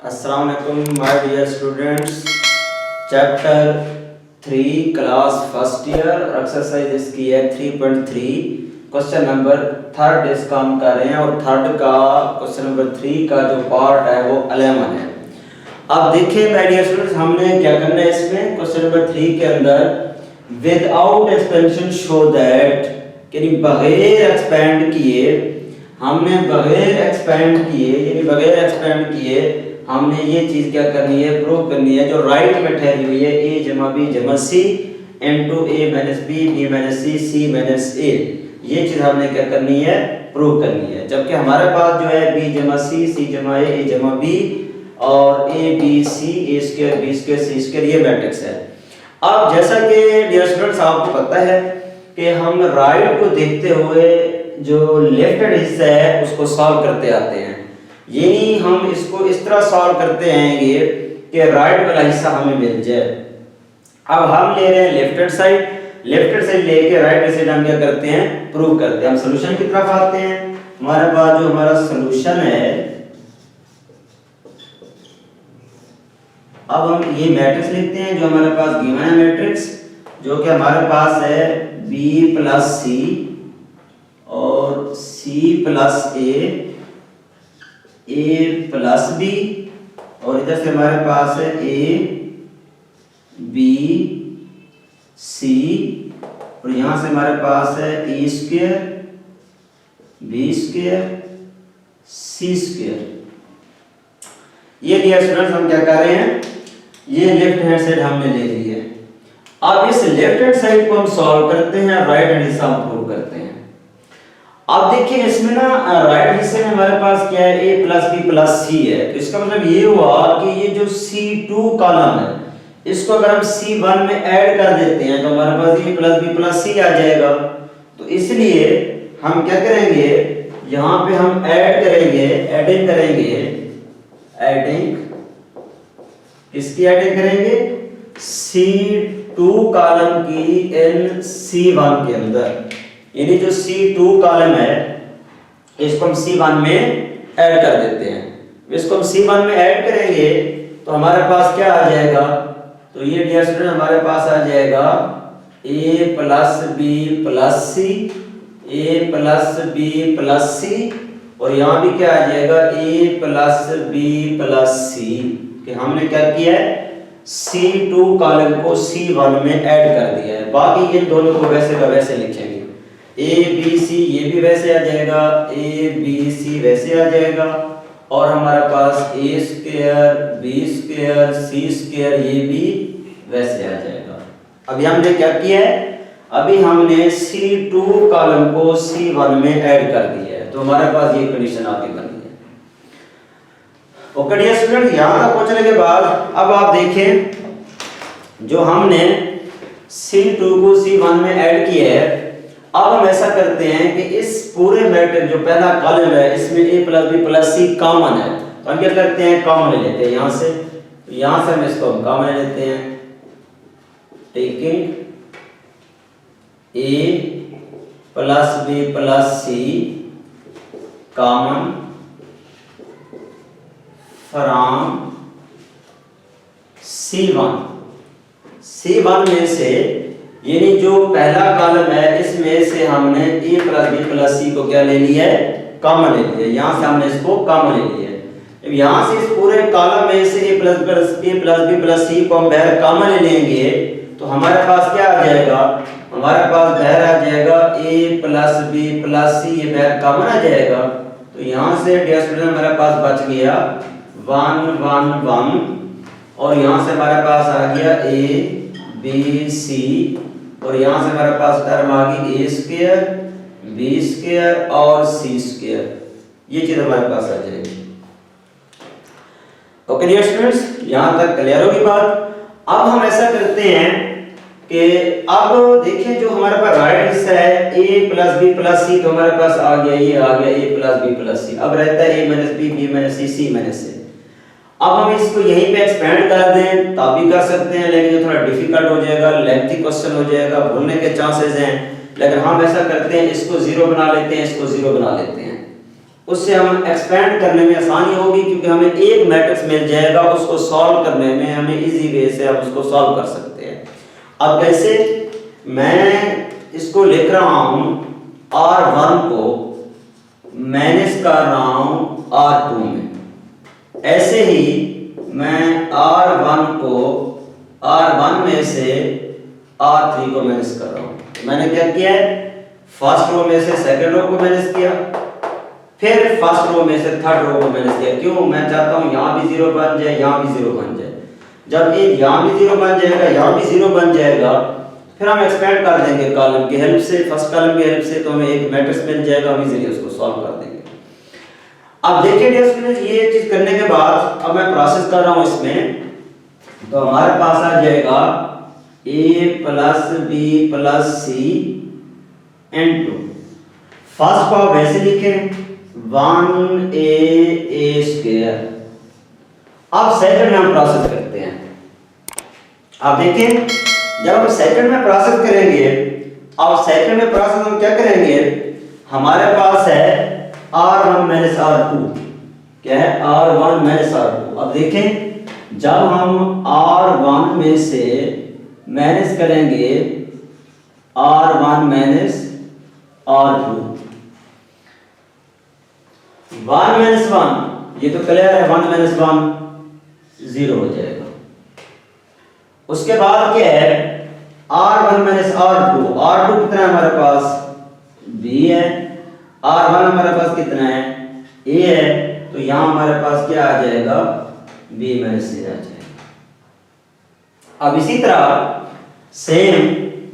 अस्सलाम वालेकुम my dear students. Chapter 3 class first year और एक्सरसाइज इसकी है 3.3। क्वेश्चन नंबर थर्ड इसका हम कर रहे हैं और थर्ड का क्वेश्चन नंबर 3 का जो पार्ट है वो 11 है। अब देखिए माय डियर स्टूडेंट्स, हमने क्या करना है इसमें क्वेश्चन नंबर 3 के अंदर विदाउट एक्सपेंशन शो दैट, यानी बगैर एक्सपेंड किए, हमने बगैर एक्सपेंड किए हमने ये चीज क्या करनी है, प्रूव करनी है जो राइट में ठहरी हुई है a जमा b जमा c into a minus b b minus c c minus a। ये चीज हमने क्या करनी है, प्रूव करनी है। जबकि हमारे पास जो है b जमा c c जमा a जमा b और a b c a square b square c square ये मैट्रिक्स है। अब जैसा कि डियर स्टूडेंट्स आपको पता है कि हम राइट को देखते हुए जो लेफ्ट हैंड हिस्सा है उसको सॉल्व करते आते हैं, यानी हम इसको इस तरह सॉल्व करते आएंगे कि राइट वाला हिस्सा हमें मिल जाए। अब हम ले रहे हैं लेफ्ट हैंड साइड लेके राइट हैंड साइड हम क्या करते हैं, प्रूव करते हैं। हम सॉल्यूशन की तरफ आते हैं। हमारे पास जो हमारा सॉल्यूशन है, अब हम ये मैट्रिक्स लिखते हैं जो हमारे पास गिवन है मैट्रिक्स, जो कि हमारे पास है b प्लस c और c plus a plus b और इधर से हमारे पास है a b c और यहां से हमारे पास है a square b square c square. ये डियर स्टूडेंट्स हम क्या कर रहे हैं, ये लेफ्ट हैंड साइड हमने ले ली है। अब इस लेफ्ट हैंड साइड को हम सॉल्व करते हैं, राइट हैंड हिस्सा हम प्रूव करते हैं। अब देखिए इसमें ना राइट हिस्से में हमारे पास क्या है, a plus b plus c है, तो इसका मतलब ये हुआ कि ये जो c2 कॉलम है इसको अगर हम c1 में ऐड कर देते हैं तो हमारे पास a plus b plus c आ जाएगा। तो इसलिए हम क्या करेंगे, यहाँ पे हम एडिंग करेंगे c2 कॉलम की इन c1 के अंदर, यानी जो c2 कॉलम है इसको हम c1 में ऐड कर देते हैं। इसको हम c1 में ऐड करेंगे तो हमारे पास क्या आ जाएगा, तो ये डियर स्टूडेंट हमारे पास आ जाएगा a plus b plus c, a plus b plus c और यहाँ भी क्या आ जाएगा a plus b plus c, कि हमने क्या किया है c2 कॉलम को c1 में ऐड कर दिया है। बाकी इन दोनों को वैसे का वैसे लिखेंगे, a b c ये भी वैसे आ जाएगा, a b c वैसे आ जाएगा और हमारे पास a square b square c square ये भी वैसे आ जाएगा। अभी हमने क्या किया है, अभी हमने c2 कॉलम को c1 में ऐड कर दिया है, तो हमारे पास ये कंडीशन आगे बन गई है। ओके डियर स्टूडेंट, यहां तक पहुंचने के बाद अब आप देखें जो हमने c2 को c1 में ऐड किया है, अब हम ऐसा करते हैं कि इस पूरे मैट्रिक्स जो पहला कॉलम है इसमें a plus b plus c common है, तो हम क्या करते हैं कॉमन ले लेते हैं यहां से, तो यहां से हम इसको कॉमन ले लेते हैं, taking a plus b plus c common from c1 में से, यानी जो पहला कॉलम है इसमें से हमने a plus b plus c को क्या ले लिया है, कॉमन ले लिया। यहाँ से हमने इसको कॉमन ले लिया। अब यहाँ से इस पूरे कॉलम में से a plus b plus c को हम बाहर कॉमन ले लेंगे तो हमारे पास क्या आ जाएगा, हमारे पास बाहर आ जाएगा a plus b plus c, ये बाहर कॉमन आ जाएगा। तो यहाँ से डियर स्टूडेंट हमारे पास बच गया 1 1 1 और यहाँ से हमारे पास आ गया a b c और यहाँ से हमारे पास टर्म आ गई a स्क्वायर b स्क्वायर और c स्क्वायर, ये चीज हमारे पास आ जाएगी। ओके डियर स्टूडेंट्स, यहाँ तक क्लियर होगी बात। अब हम ऐसा करते हैं कि अब देखिए जो हमारे पास राइट हिस्सा है a plus b plus c, तो हमारे पास आ गया, ये आ गया a plus b plus c। अब रहता है a minus b b minus c c minus a। अब हम इसको यहीं पे एक्सपेंड कर दें तब भी कर सकते हैं, लेकिन ये थोड़ा डिफिकल्ट हो जाएगा, लेंथी क्वेश्चन हो जाएगा, भूलने के चांसेस हैं। लेकिन हम ऐसा करते हैं, इसको 0 बना लेते हैं, इसको 0 बना लेते हैं। उससे हम एक्सपेंड करने में आसानी होगी, क्योंकि हमें एक मैट्रिक्स मिल जाएगा, उसको सॉल्व करने में हमें इजी वे से हम उसको सॉल्व कर सकते हैं। अब कैसे, मैं इसको लिख रहा हूं R1 को मैनेज कर रहा हूं R2 में, ऐसे ही मैं R1 को R1 में से R3 को मैनेज कर रहा हूं। मैंने क्या किया है, फर्स्ट रो में से सेकंड रो को मैनेज किया, फिर फर्स्ट रो में से थर्ड रो को मैनेज किया। क्यों, मैं चाहता हूं यहां भी 0 बन जाए, यहां भी 0 बन जाए। जब ये यहां भी 0 बन जाएगा, यहां भी 0 बन जाएगा, फिर हम एक्सपेंड कर देंगे कॉलम की हेल्प से, फर्स्ट कॉलम की हेल्प से, तो हमें एक मैट्रिक्स मिल जाएगा, हम इजीली उसको सॉल्व कर देंगे। अब देखिए डियर स्टूडेंट्स, ये चीज करने के बाद अब मैं प्रोसेस कर रहा हूं इसमें, तो हमारे पास आ जाएगा a plus b plus c into, first को आप वैसे लिखें 1a स्क्वायर। अब सेकंड में हम प्रोसेस करते हैं। अब देखिए, जब हम सेकंड में प्रोसेस करेंगे, अब सेकंड में प्रोसेस हम क्या करेंगे, हमारे पास है R1 माइनस R2, क्या है R1 माइनस R2। अब देखें, जब हम R1 में से माइनस करेंगे R1 माइनस R2, 1 माइनस 1, ये तो क्लियर है, 1 माइनस 1 0 हो जाएगा। उसके बाद क्या है, R1 माइनस R2, R2 कितना है हमारे पास, B है, R1 हमारे पास कितना है, A है, तो यहां हमारे पास क्या आ जाएगा, B माइनस A आ जाएगा। अब इसी तरह सेम,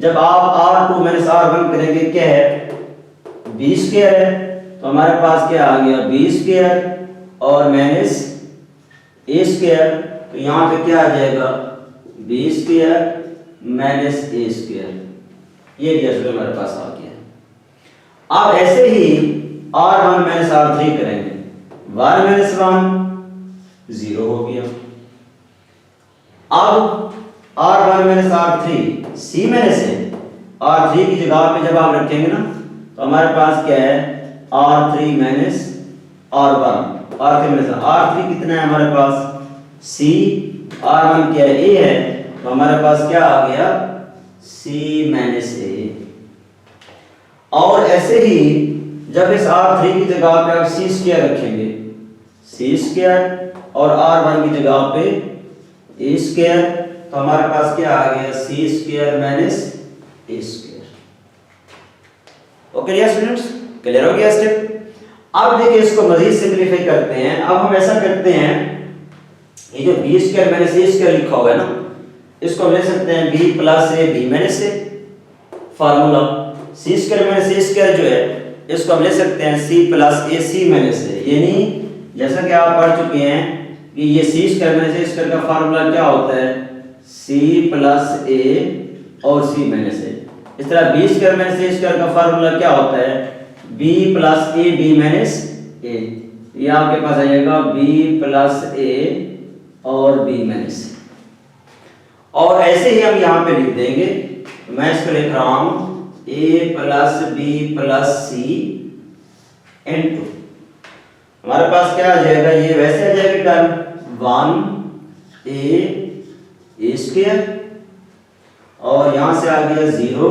जब आप R2 माइनस R1 करेंगे, क्या है, B स्क्वायर है, तो हमारे पास क्या आ गया, B स्क्वायर और माइनस A स्क्वायर, तो यहां पे क्या आ जाएगा, B square minus A square, ये रिजल्ट हमारे पास आ गया। अब ऐसे ही R1 माइनस R3 करेंगे, 1 माइनस 1 0 हो गया। अब R1 minus R3 C minus है, R3 की जगह पे जब आप रखेंगे ना, तो हमारे पास क्या है, R3 minus R1, R3 minus R3 कितना है हमारे पास, C, R1 क्या है, A है, तो हमारे पास क्या आ गया, C माइनस A। और ऐसे ही जब इस R3 की जगह पे आप C स्क्वायर रखेंगे, C स्क्वायर, और R1 की जगह पे A स्क्वायर, तो हमारे पास क्या आ गया, C square minus A square. Okay dear students, clear हो गया स्टेप। अब देखिए, इसको मजीद सिंपलीफाई करते हैं। अब हम ऐसा करते हैं, ये जो b square minus a square लिखा हुआ है ना, इसको हम ले सकते हैं b plus a b minus a, formula c square minus a square जो है, इसको हम ले सकते हैं c plus a c minus a। यानी जैसा कि आप पढ़ चुके हैं कि ये c square minus a square का फार्मूला क्या होता है, c प्लस a और c माइनस a। इस तरह b square minus a square का फार्मूला क्या होता है, b plus a b minus a। ये आपके पास आ जाएगा b प्लस a और b माइनस a। और ऐसे ही हम यहाँ पे लिख देंगे, मैं इसको लिख रहा हूं a plus b plus c into, हमारे पास क्या आ जाएगा, ये वैसे आ जाएगा टर्म 1a स्क्वायर, और यहां से आ गया 0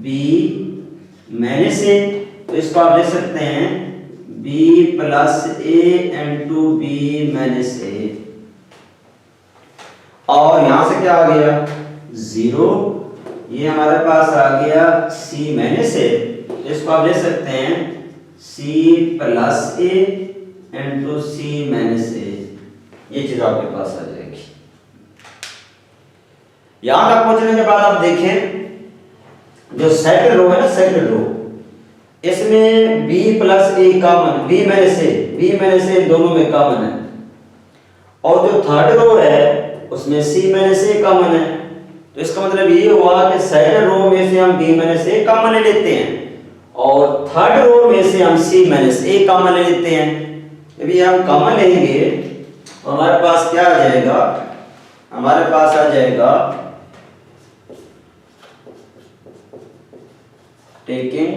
b माइनस a, तो इसको आप लिख सकते हैं b plus a into b minus a। और यहां से क्या आ गया, 0, ये हमारे पास आ गया c माइनस a, इसको आप ले सकते हैं c plus a into c minus a। ये चीज आपके पास आ जाएगी। यहां तक पहुंचने के बाद आप देखें, जो सेकंड रो है ना, सेकंड रो, इसमें b plus a common, b minus a दोनों में कॉमन है, और जो थर्ड रो है उसमें c माइनस a कॉमन है। तो इसका मतलब ये हुआ कि सेकंड रो में से हम b माइनस a कॉमन ले लेते हैं, और थर्ड रो में से हम c माइनस a कॉमन ले लेते हैं। जब ये हम कॉमन लेंगे तो हमारे पास क्या आ जाएगा, हमारे पास आ जाएगा taking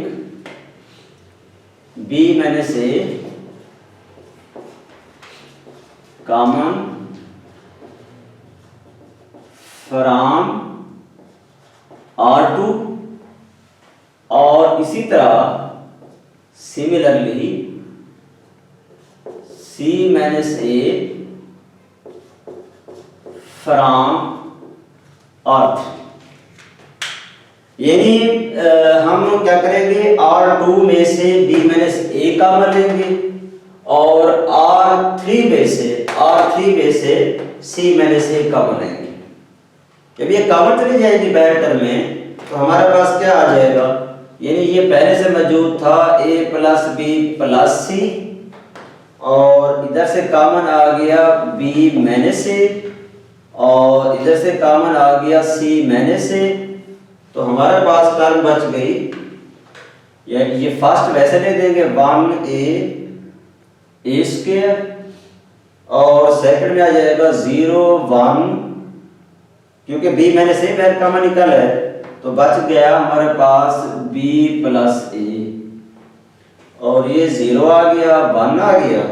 B minus A common from R2 और इसी तरह similarly C minus A from R3। यानी हम क्या करेंगे, R2 में से B माइनस ए कॉमन लेंगे और R3 में से C माइनस ए कॉमन लेंगे। जब ये कॉमन चली जाएगी बाहर टर्म में तो हमारे पास क्या आ जाएगा, यानी ये पहले से मौजूद था a प्लस बी प्लस सी और इधर से कॉमन आ गया b माइनस ए और इधर से कॉमन आ गया c माइनस ए, तो हमारे पास टर्म बच गई। ये फर्स्ट वैसे ले देंगे 1a स्क्वायर और सेकंड में आ जाएगा 0 1, क्योंकि b माइनस ए बाहर कॉमन निकल है तो बच गया हमारे पास b प्लस ए और ये 0 आ गया 1 आ गया,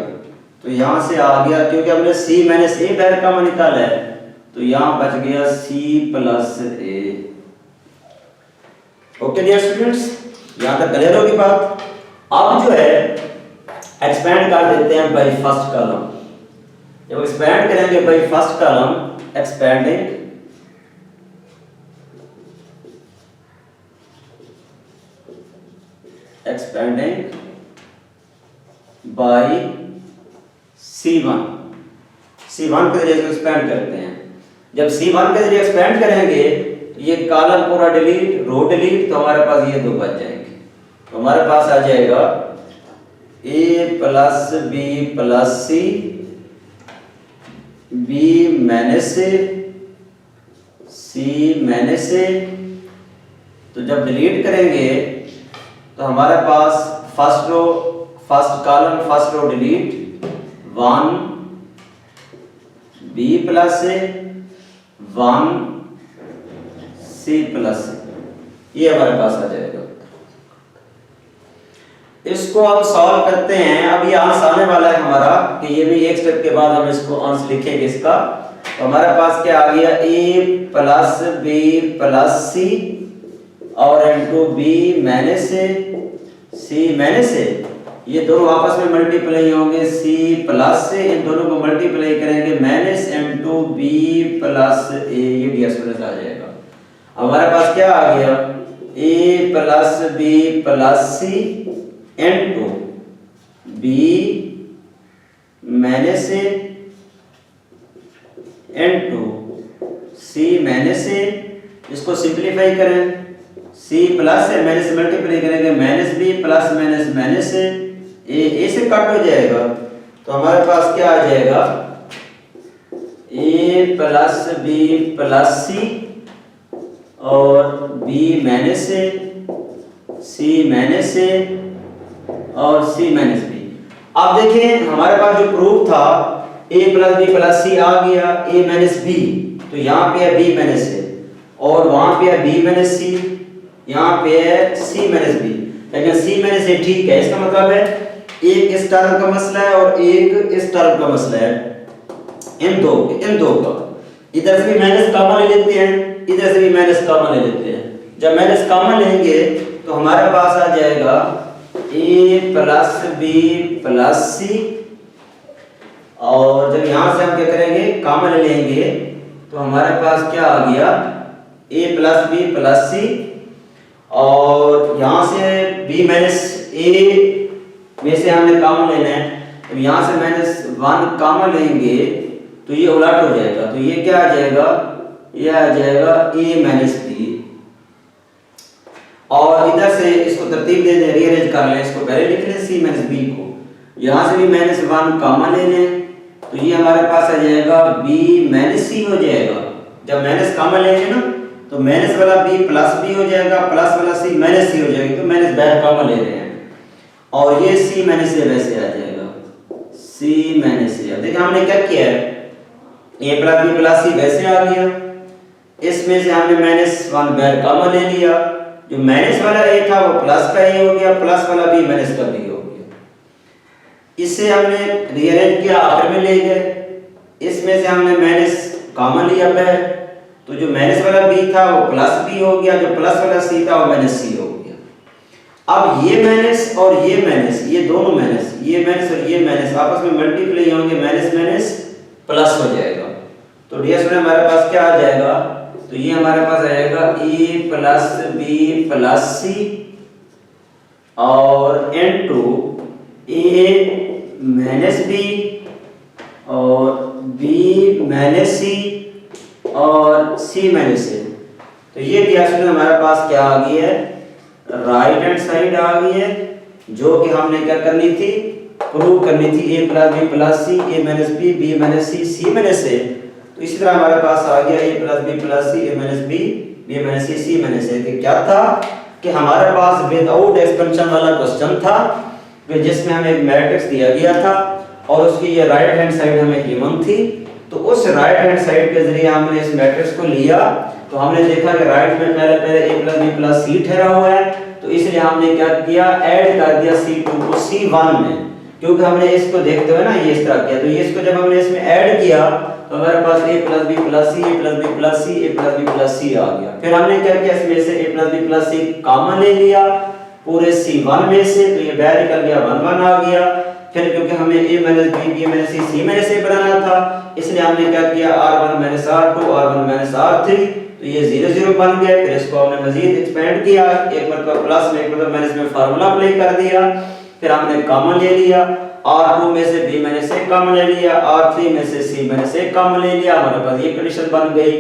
तो यहाँ से आ गया क्योंकि हमने c माइनस ए बाहर कॉमन निकाला है तो यहाँ बच गया c प्लस ए। ओके डियर स्टूडेंट्स, यहाँ तक क्लियर होगी बात। अब जो है एक्सपेंड कर देते हैं बाय फर्स्ट कॉलम। जब एक्सपेंड करेंगे by first column, expanding by C1 के जरिए एक्सपेंड करते हैं। जब C1 के जरिए एक्सपेंड करेंगे ये कॉलम पूरा डिलीट, रो डिलीट, तो हमारे पास ये दो बच जाएंगे। तो हमारे पास आ जाएगा a plus B plus C b minus A c minus A. तो जब डिलीट करेंगे तो हमारे पास first row first column first row delete 1 b plus A 1 c plus ये हमारे पास आ जाएगा। इसको हम सॉल्व करते हैं। अब ये आंसर आने वाला है हमारा कि ये भी एक स्टेप के बाद हम इसको आंसर लिखेंगे इसका। तो हमारे पास क्या आ गया, a plus b plus c और into b minus a c minus a, ये दोनों आपस में मल्टीप्लाई होंगे c प्लस से, इन दोनों को मल्टीप्लाई करेंगे minus into b plus a, ये डी एक्सप्रेशन आ जाएगा। हमारे पास क्या आ गया, a plus b plus c into b minus a into c minus a। इसको सिंपलीफाई करें, c प्लस से माइनस मल्टीप्लाई करेंगे minus b plus minus minus a से कट हो जाएगा। तो हमारे पास क्या आ जाएगा, a plus b plus c और b minus a c minus a और c माइनस b। अब देखें हमारे पास जो प्रूफ था a plus b plus c आ गया a माइनस b, तो यहाँ पे है b माइनस a और वहां पे है b माइनस c, यहाँ पे है c माइनस b। लेकिन c माइनस a ठीक है, इसका मतलब है एक इस टर्म का मसला है और एक इस टर्म का मसला है, इन दो का। इधर से भी माइनस कॉमन ले लेते हैं, इधर से भी माइनस कॉमन ले लेते हैं। जब माइनस कॉमन लेंगे तो हमारे पास आ जाएगा a plus b plus c और जब यहाँ से हम क्या करेंगे कॉमन लेंगे तो हमारे पास क्या आ गया, a plus b plus c और यहाँ से b माइनस a में से हमने कॉमन लेना है, तो यहाँ से माइनस 1 कॉमन लेंगे तो ये उलट हो जाएगा। तो ये क्या आ जाएगा, ये आ जाएगा a माइनस b और इधर से इसको तरतीब दे दें, रीअरेंज कर लें, इसको पहले लिख लें c माइनस b को, यहाँ से भी माइनस 1 कॉमन ले लें तो ये हमारे पास आ जाएगा b माइनस c हो जाएगा। जब माइनस कॉमन लेंगे ना तो माइनस वाला b प्लस b हो जाएगा, प्लस वाला c माइनस c हो जाएगा, तो माइनस बाहर कॉमन ले रहे हैं और ये c माइनस a वैसे आ जाएगा c माइनस a। देखिए हमने क्या किया है, a plus b plus c वैसे आ गया, इसमें से हमने माइनस 1 बाहर कॉमन ले लिया, जो माइनस वाला a था वो प्लस का a हो गया, प्लस वाला b माइनस का b हो गया। इसे हमने रीअरेंज किया, आखिर में ले गए, इसमें से हमने माइनस कॉमन लिया पहले, तो जो माइनस वाला b था वो प्लस b हो गया, जो प्लस वाला c था वो माइनस c हो गया। अब ये माइनस और ये माइनस, ये दोनों माइनस, ये माइनस और ये माइनस आपस में मल्टीप्लाई होंगे, माइनस माइनस प्लस हो जाएगा। तो डियर स्टूडेंट हमारे पास क्या आ जाएगा, तो ये हमारे पास आएगा a plus b plus c और इनटू a माइनस b और b माइनस c और c माइनस a। तो ये डियर स्टूडेंट हमारे पास क्या आ गई है, राइट हैंड साइड आ गई है, जो कि हमने क्या करनी थी, प्रूव करनी थी, a plus b plus c, a minus b, b minus c, c minus a। तो इसी तरह हमारे पास आ गया a plus b plus c, a minus b, b minus c, c minus a। कि क्या था कि हमारे पास विदाउट एक्सपेंशन वाला क्वेश्चन था कि जिसमें हमें एक मैट्रिक्स दिया गया था और उसकी ये राइट हैंड साइड हमें गिवन थी। तो उस राइट हैंड साइड के जरिए हमने इस मैट्रिक्स को लिया, तो हमने देखा कि राइट में पहले a plus b plus c ठहरा हुआ है, तो इसलिए हमने क्या किया, ऐड कर दिया c2 को c1 में, क्योंकि हमने इसको देखते हुए ना ये इस तरह किया। तो ये इसको जब हमने इसमें ऐड किया तो हमारे पास a plus b plus c, a plus b plus c, a plus b plus c आ गया। फिर हमने क्या किया, इसमें से a plus b plus c common ले लिया पूरे c1 में से, तो ये बाहर निकल गया 1 1 आ गया। फिर क्योंकि हमें a minus b, b minus c, c minus a बनाना था, इसलिए हमने क्या किया, r1 minus r2, r1 minus r3, तो ये 0 0 बन गए। फिर इसको हमने मजीद एक्सपेंड किया, एक मतलब प्लस में एक मतलब माइनस में फार्मूला अप्लाई कर दिया। फिर हमने कॉमन ले लिया, r2 में से b माइनस a कॉमन ले लिया, r3 में से c माइनस a कॉमन ले लिया, हमारे पास ये कंडीशन बन गई।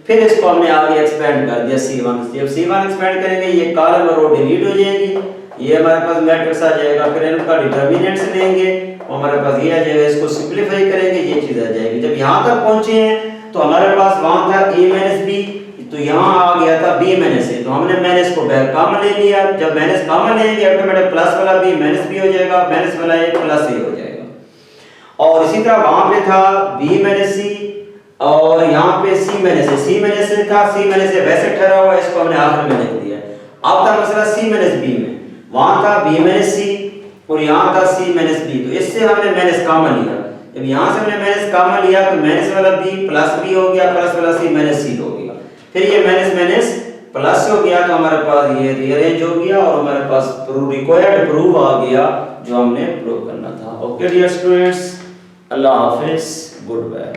फिर इसको हमने आगे एक्सपेंड कर दिया c1, जब c1 एक्सपेंड करेंगे ये कॉलम और रो डिलीट हो जाएगी, ये हमारे पास मैट्रिक्स आ जाएगा। फिर इनका डिटरमिनेंट्स लेंगे, हमारे पास ये आ जाएगा, इसको सिंपलीफाई करेंगे, ये चीज आ जाएगी। जब यहां तक पहुंचे हैं तो हमारे पास वहां था a माइनस b, तो यहाँ आ गया था b माइनस a, तो हमने माइनस को बाहर कॉमन ले लिया। जब माइनस कॉमन लेंगे ऑटोमेटिक प्लस वाला b माइनस b हो जाएगा, माइनस वाला a प्लस a हो जाएगा। और इसी तरह वहां पे था b माइनस c और यहाँ पे c माइनस a था, c माइनस a वैसे ठहरा हुआ, इसको हमने आखिर में लिख दिया। अब था मसला c माइनस b में, वहां था b माइनस c और यहाँ था c माइनस b, तो इससे हमने माइनस कॉमन लिया। जब यहाँ से हमने माइनस कॉमन लिया तो माइनस वाला b प्लस b हो गया, प्लस वाला c माइनस c हो गया। फिर ये माइनस माइनस प्लस हो गया, तो हमारे पास ये रीअरेंज हो गया और हमारे पास रिक्वायर्ड प्रूफ आ गया जो हमने प्रूव करना था। ओके डियर स्टूडेंट्स, अल्लाह हाफिज, गुड बाय।